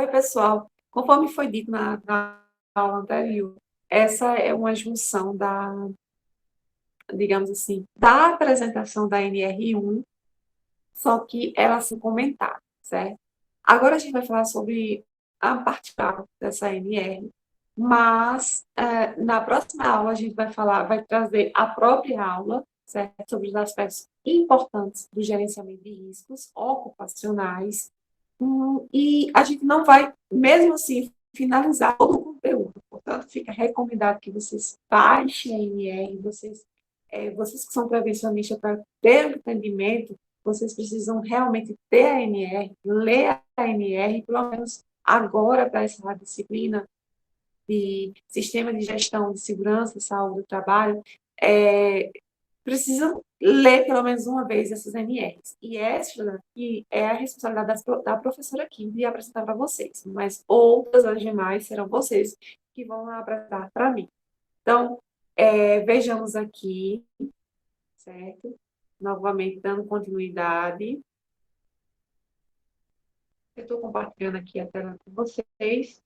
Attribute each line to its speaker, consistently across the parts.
Speaker 1: Oi, pessoal. Conforme foi dito na aula anterior, essa é uma junção digamos assim, da apresentação da NR1, só que ela assim comentada, certo? Agora a gente vai falar sobre a parte prática dessa NR, mas na próxima aula a gente vai trazer a própria aula, certo? Sobre os aspectos importantes do gerenciamento de riscos ocupacionais. E a gente não vai, mesmo assim, finalizar todo o conteúdo. Portanto, fica recomendado que vocês baixem a NR, vocês que são prevencionistas, para ter o entendimento, vocês precisam realmente ter a NR, ler a NR, pelo menos agora, para essa disciplina de Sistema de Gestão de Segurança e Saúde do Trabalho, é, precisam ler pelo menos uma vez essas NRs. E essa daqui é a responsabilidade da professora aqui de apresentar para vocês, mas outras, as demais, serão vocês que vão apresentar para mim. Então, vejamos aqui, certo? Novamente, dando continuidade. Eu estou compartilhando aqui a tela com vocês.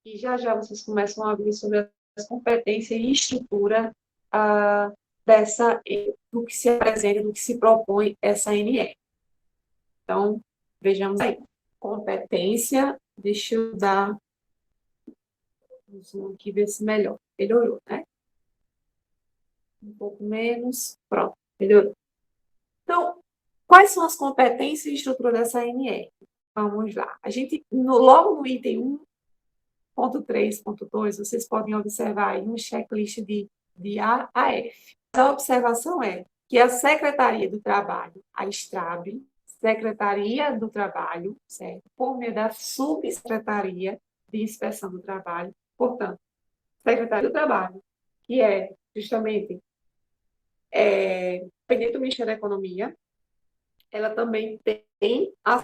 Speaker 1: E já já vocês começam a ver sobre as competências e estrutura ah, do que se apresenta, do que se propõe essa NR. Então, vejamos aí. Competência, deixa eu dar um zoom aqui, ver se melhor. Melhorou, né? Um pouco menos. Pronto, melhorou. Então, quais são as competências e estrutura dessa NR? Vamos lá. A gente, logo no item 1.3.2, vocês podem observar aí um checklist de A a F. A observação é que a Secretaria do Trabalho, a STRAB, Secretaria do Trabalho, certo? Por meio da Subsecretaria de Inspeção do Trabalho, portanto, Secretaria do Trabalho, que é justamente dependente do Ministério da Economia, ela também tem a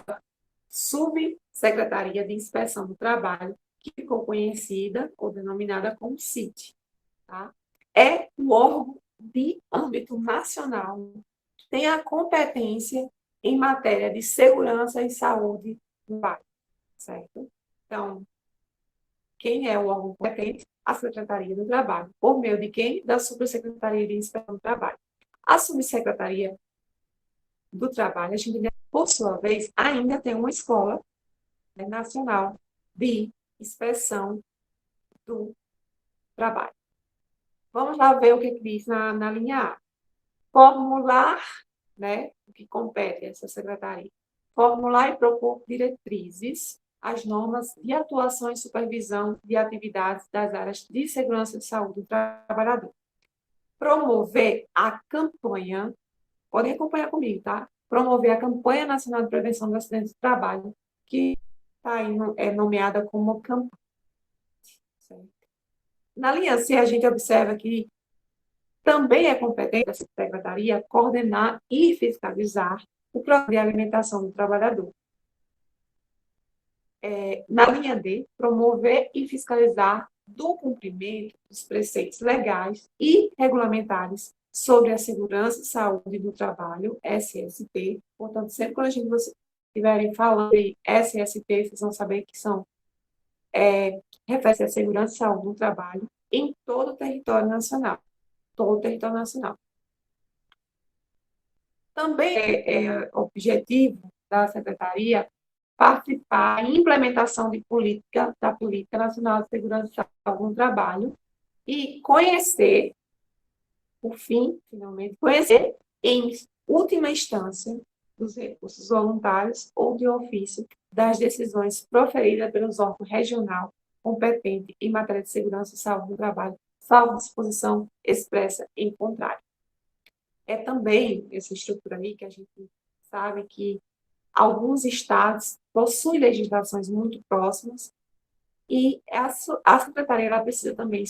Speaker 1: Subsecretaria de Inspeção do Trabalho, que ficou conhecida ou denominada como CIT. Tá? É o órgão de âmbito nacional que tem a competência em matéria de segurança e saúde do trabalho, certo? Então, quem é o órgão competente? A Secretaria do Trabalho. Por meio de quem? Da Subsecretaria de Inspeção do Trabalho. A Subsecretaria do Trabalho, a gente, por sua vez, ainda tem uma escola, né, nacional de inspeção do trabalho. Vamos lá ver o que diz na linha A. Formular, né, o que compete a essa secretaria. Formular e propor diretrizes, as normas de atuação e supervisão de atividades das áreas de segurança e saúde do trabalhador. Promover a campanha, podem acompanhar comigo, tá? Promover a campanha nacional de prevenção dos acidentes de trabalho, que está aí, nomeada como campanha. Na linha C, a gente observa que também é competente da secretaria coordenar e fiscalizar o programa de alimentação do trabalhador. Na linha D, promover e fiscalizar do cumprimento dos preceitos legais e regulamentares sobre a segurança e saúde do trabalho, SST. Portanto, sempre quando a gente estiverem falando em SST, vocês vão saber que são refere-se à segurança e saúde do trabalho em todo o território nacional. Todo o território nacional. Também é objetivo da Secretaria participar em implementação da Política Nacional de Segurança e Saúde no Trabalho e conhecer, por fim, finalmente, conhecer, em última instância, dos recursos voluntários ou de ofício das decisões proferidas pelos órgãos regional competente em matéria de segurança e saúde no trabalho, salvo disposição expressa em contrário. É também essa estrutura aí que a gente sabe que alguns estados possuem legislações muito próximas e a secretaria ela precisa também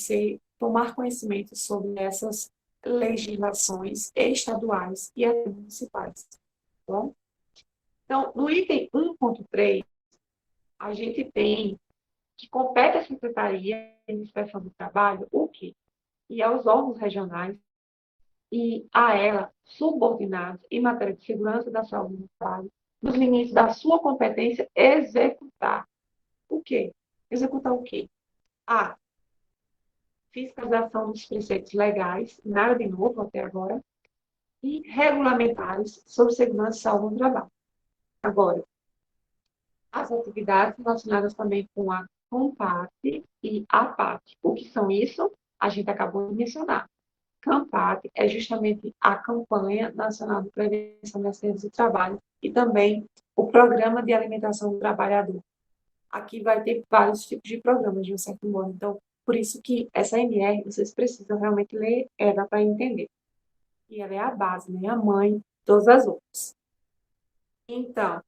Speaker 1: tomar conhecimento sobre essas legislações estaduais e até municipais. Tá bom? Então, no item 1.3, a gente tem que compete à Secretaria de Inspeção do Trabalho o quê? E aos órgãos regionais e a ela subordinados em matéria de segurança da saúde do trabalho, dos limites da sua competência, executar. O quê? Executar o quê? A. Fiscalização dos preceitos legais, nada de novo até agora, e regulamentares sobre segurança e saúde no trabalho. Agora, as atividades relacionadas também com a COMPAT e a APAT. O que são isso? A gente acabou de mencionar. CAMPAT é justamente a Campanha Nacional de Prevenção de Acidentes de Trabalho e também o Programa de Alimentação do Trabalhador. Aqui vai ter vários tipos de programas, de um certo modo. Então, por isso que essa NR, vocês precisam realmente ler ela para entender. E ela é a base, né? A mãe de todas as outras. Então,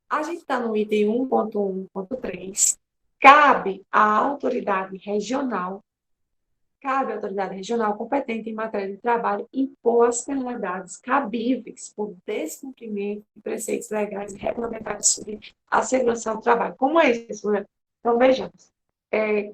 Speaker 1: a gente está no item 1.1.3. Cabe à autoridade regional competente em matéria de trabalho impor as penalidades cabíveis por descumprimento de preceitos legais e regulamentares sobre a segurança do trabalho. Como é isso, né? Então, vejamos.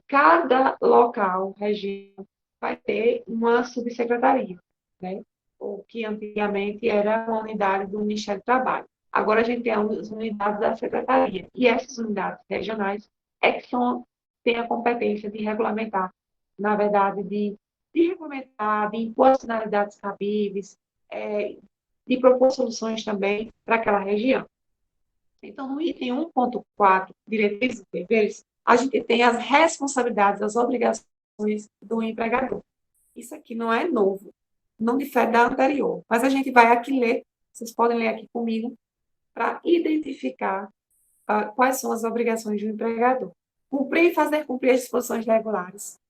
Speaker 1: Cada local, região, vai ter uma subsecretaria, né? O que antigamente era uma unidade do Ministério do Trabalho. Agora a gente tem as unidades da secretaria. E essas unidades regionais é que têm a competência de regulamentar, na verdade, de regulamentar, de impor as finalidades cabíveis, de propor soluções também para aquela região. Então, no item 1.4, diretrizes e deveres, a gente tem as responsabilidades, as obrigações do empregador. Isso aqui não é novo, não difere da anterior, mas a gente vai aqui ler, vocês podem ler aqui comigo, para identificar quais são as obrigações do empregador. Cumprir e fazer cumprir as disposições regulares,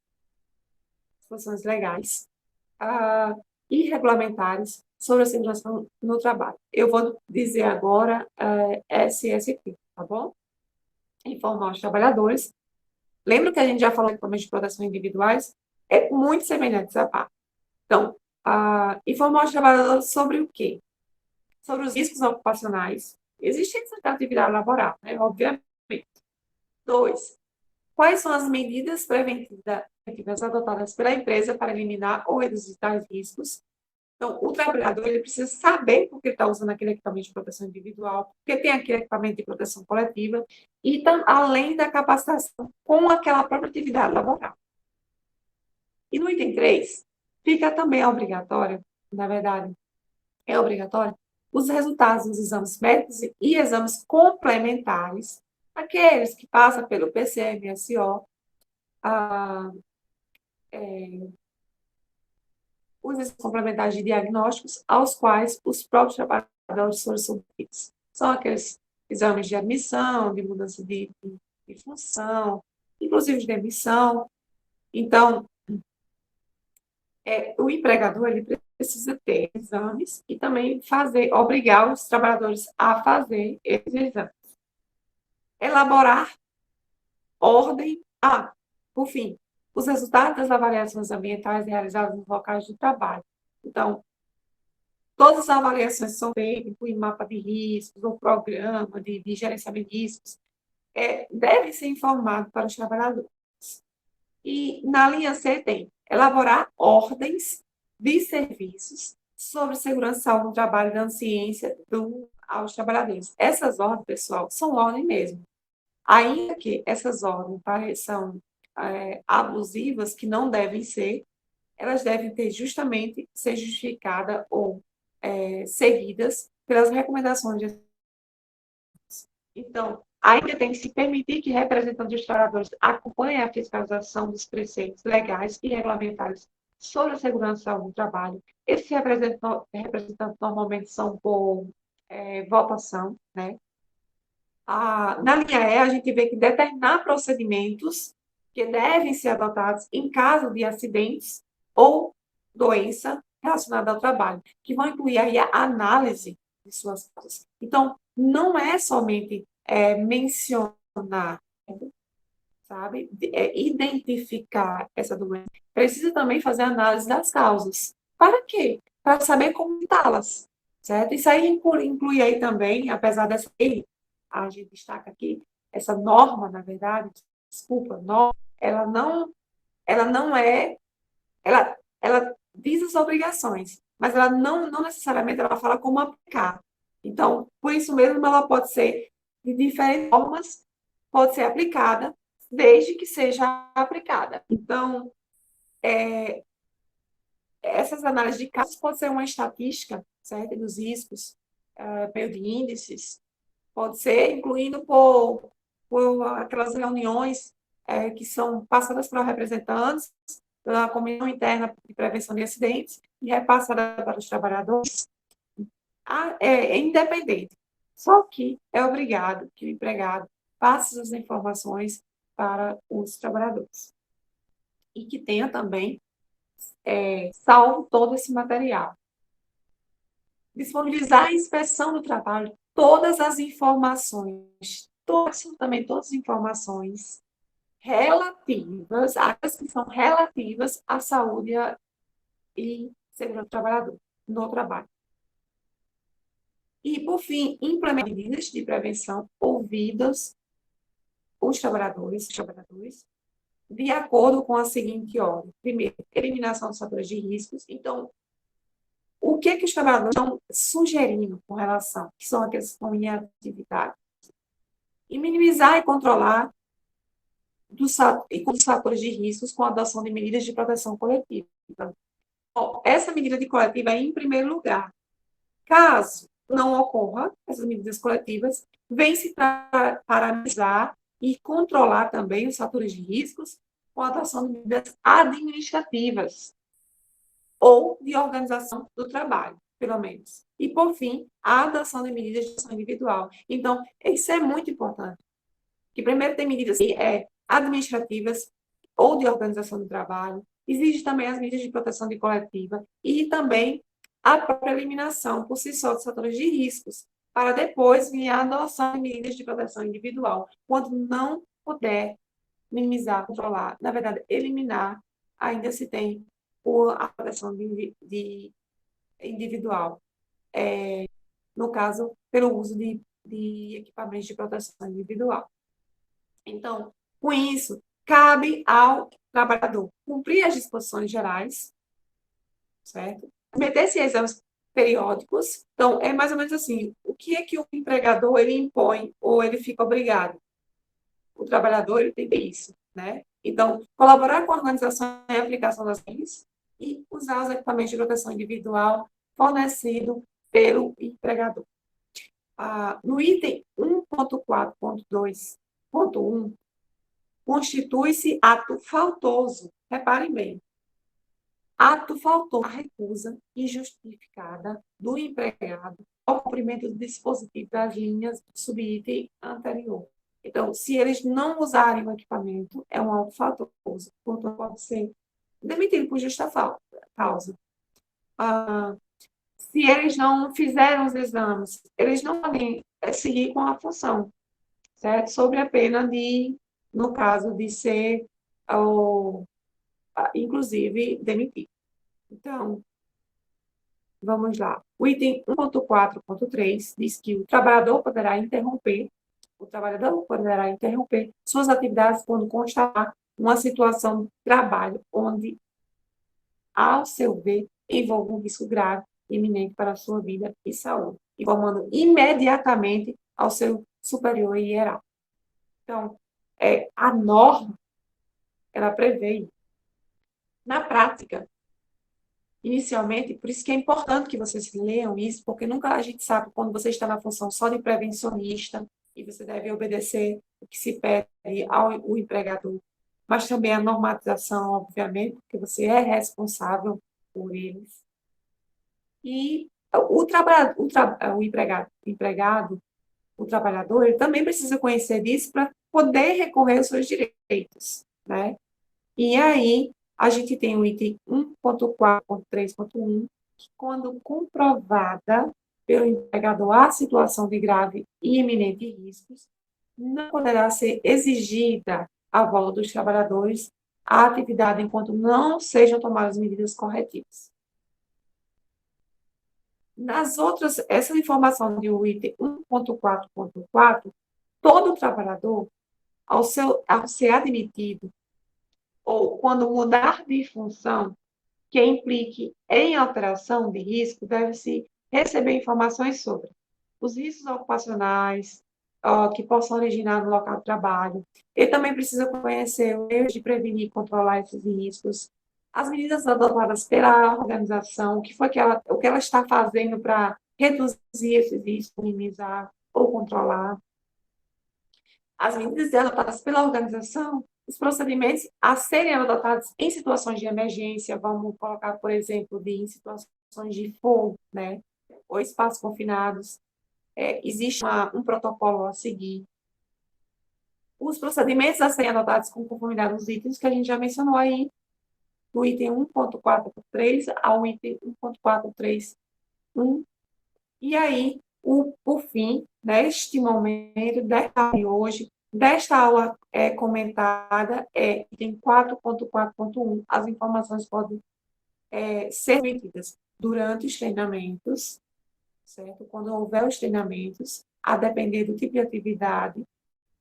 Speaker 1: disposições legais, e regulamentares sobre a segurança no trabalho. Eu vou dizer agora SST, tá bom? Informar os trabalhadores. Lembra que a gente já falou de equipamentos de proteção individuais? É muito semelhante essa parte. Então, informar os trabalhadores sobre o quê? Sobre os riscos ocupacionais existentes na atividade laboral, né? Obviamente. 2. Quais são as medidas preventivas adotadas pela empresa para eliminar ou reduzir tais riscos? Então, o trabalhador ele precisa saber por que está usando aquele equipamento de proteção individual, porque tem aquele equipamento de proteção coletiva, e além da capacitação com aquela própria atividade laboral. E no item 3, fica também obrigatório, na verdade, é obrigatório, os resultados dos exames médicos e exames complementares, aqueles que passam pelo PCMSO, os exames complementares de diagnósticos aos quais os próprios trabalhadores foram submetidos. São aqueles exames de admissão, de mudança de função, inclusive de demissão. Então, o empregador ele precisa ter exames e também obrigar os trabalhadores a fazer esses exames. Elaborar ordem. Por fim, os resultados das avaliações ambientais realizadas nos locais de trabalho. Então, todas as avaliações são feitas, incluem mapa de riscos, ou programa de gerenciamento de riscos, devem ser informados para os trabalhadores. E na linha C tem elaborar ordens de serviços sobre segurança e saúde no trabalho, dando ciência aos trabalhadores. Essas ordens, pessoal, são ordens mesmo. Ainda que essas ordens pareçam abusivas, que não devem ser, elas devem ter justamente ser justificadas ou seguidas pelas recomendações de. Então, ainda tem que se permitir que representantes dos trabalhadores acompanhem a fiscalização dos preceitos legais e regulamentares sobre a segurança e saúde do trabalho. Esses representantes normalmente são por votação, né? Na linha E, a gente vê que determinar procedimentos que devem ser adotados em caso de acidentes ou doença relacionada ao trabalho, que vão incluir aí a análise de suas causas. Então, não é somente mencionar, sabe? Identificar essa doença. Precisa também fazer análise das causas. Para quê? Para saber como tratá-las, certo? Isso aí inclui aí também, apesar dessa lei, a gente destaca aqui, essa norma, na verdade, desculpa, norma, ela não é, ela diz as obrigações, mas ela não necessariamente ela fala como aplicar. Então, por isso mesmo, ela pode ser de diferentes formas, pode ser aplicada, desde que seja aplicada. Então, essas análises de casos pode ser uma estatística, certo? Dos riscos, meio de índices, pode ser incluindo por aquelas reuniões que são passadas para representantes da Comissão Interna de Prevenção de Acidentes e repassada para os trabalhadores. É independente. Só que é obrigado que o empregado passe as informações para os trabalhadores. E que tenha também salvo todo esse material. Disponibilizar a inspeção do trabalho, todas as informações, absolutamente todas as informações relativas, as que são relativas à saúde e segurança do trabalhador no trabalho. E, por fim, implementar medidas de prevenção ouvidas os trabalhadores, de acordo com a seguinte ordem. Primeiro, eliminação dos fatores de riscos. Então, o que os trabalhadores estão sugerindo com relação, que são aqueles que estão em atividade? E minimizar e controlar os fatores de riscos com a adoção de medidas de proteção coletiva. Bom, essa medida de coletiva é em primeiro lugar. Caso não ocorra essas medidas coletivas, vem-se para analisar e controlar também os fatores de riscos com a adoção de medidas administrativas ou de organização do trabalho, pelo menos. E, por fim, a adoção de medidas de ação individual. Então, isso é muito importante. Que primeiro tem medidas administrativas ou de organização do trabalho, existe também as medidas de proteção de coletiva e também a própria eliminação por si só dos fatores de riscos, para depois vir a adoção de medidas de proteção individual, quando não puder minimizar, controlar, na verdade, eliminar, ainda se tem a proteção de individual, no caso, pelo uso de equipamentos de proteção individual. Então, com isso, cabe ao trabalhador cumprir as disposições gerais, certo? Meter-se exames periódicos. Então, é mais ou menos assim, o que o empregador ele impõe ou ele fica obrigado? O trabalhador ele tem isso, né? Então, colaborar com a organização e aplicação das leis e usar os equipamentos de proteção individual fornecido pelo empregador. No item 1.4.2.1, constitui-se ato faltoso. Reparem bem. Ato faltoso, a recusa injustificada do empregado ao cumprimento do dispositivo das linhas do subitem anterior. Então, se eles não usarem o equipamento, é um ato faltoso, portanto, pode ser demitido por justa causa. Se eles não fizeram os exames, eles não podem seguir com a função, certo? Sobre a pena de, no caso, de ser, inclusive, demitido. Então, vamos lá. O item 1.4.3 diz que o trabalhador poderá interromper suas atividades quando constatar uma situação de trabalho onde, ao seu ver, envolve um risco grave e iminente para a sua vida e saúde, informando imediatamente ao seu superior hierárquico. Então, a norma, ela prevê. Na prática, inicialmente, por isso que é importante que vocês leiam isso, porque nunca a gente sabe quando você está na função só de prevencionista e você deve obedecer o que se pede ao empregador, mas também a normatização, obviamente, porque você é responsável por eles. E o empregado, o trabalhador, ele também precisa conhecer disso para poder recorrer aos seus direitos, né? E aí, a gente tem o item 1.4.3.1, que quando comprovada pelo empregador a situação de grave e iminente riscos, não poderá ser exigida a volta dos trabalhadores à atividade enquanto não sejam tomadas medidas corretivas. Nas outras, essa informação do item 1.4.4, todo trabalhador, ao ser admitido, ou quando mudar de função que implique em alteração de risco, deve-se receber informações sobre os riscos ocupacionais, ó, que possam originar no local de trabalho. Ele também precisa conhecer os meios de prevenir e controlar esses riscos, as medidas adotadas pela organização, o que ela está fazendo para reduzir esses riscos, minimizar ou controlar, as medidas adotadas pela organização, os procedimentos a serem adotados em situações de emergência, vamos colocar, por exemplo, em situações de fogo, né, ou espaços confinados, existe um protocolo a seguir. Os procedimentos a serem adotados com conformidade dos itens que a gente já mencionou aí, do item 1.4.3 ao item 1.431. E aí, por fim, neste momento, desta aula comentada, item 4.4.1, as informações podem ser emitidas durante os treinamentos, certo? Quando houver os treinamentos, a depender do tipo de atividade.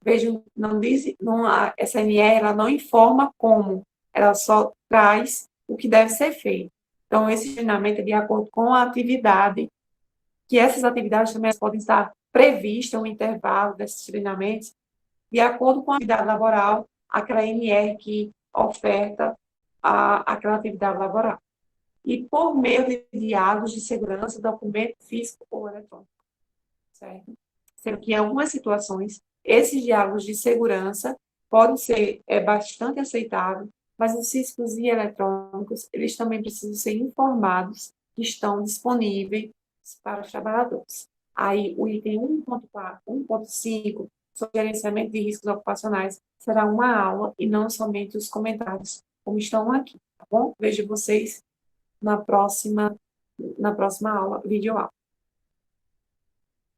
Speaker 1: Vejam, não diz, não, a SNR ela não informa como, ela só traz o que deve ser feito. Então, esse treinamento é de acordo com a atividade, que essas atividades também podem estar previstas, um intervalo desses treinamentos, de acordo com a atividade laboral, aquela NR que oferta aquela atividade laboral. E por meio de diálogos de segurança, documento físico ou eletrônico, certo? Sendo que em algumas situações, esses diálogos de segurança podem ser bastante aceitáveis, mas os físicos e eletrônicos, eles também precisam ser informados que estão disponíveis para os trabalhadores. Aí, o item 1.4, 1.5, sobre gerenciamento de riscos ocupacionais, será uma aula e não somente os comentários, como estão aqui, tá bom? Vejo vocês na próxima aula, videoaula.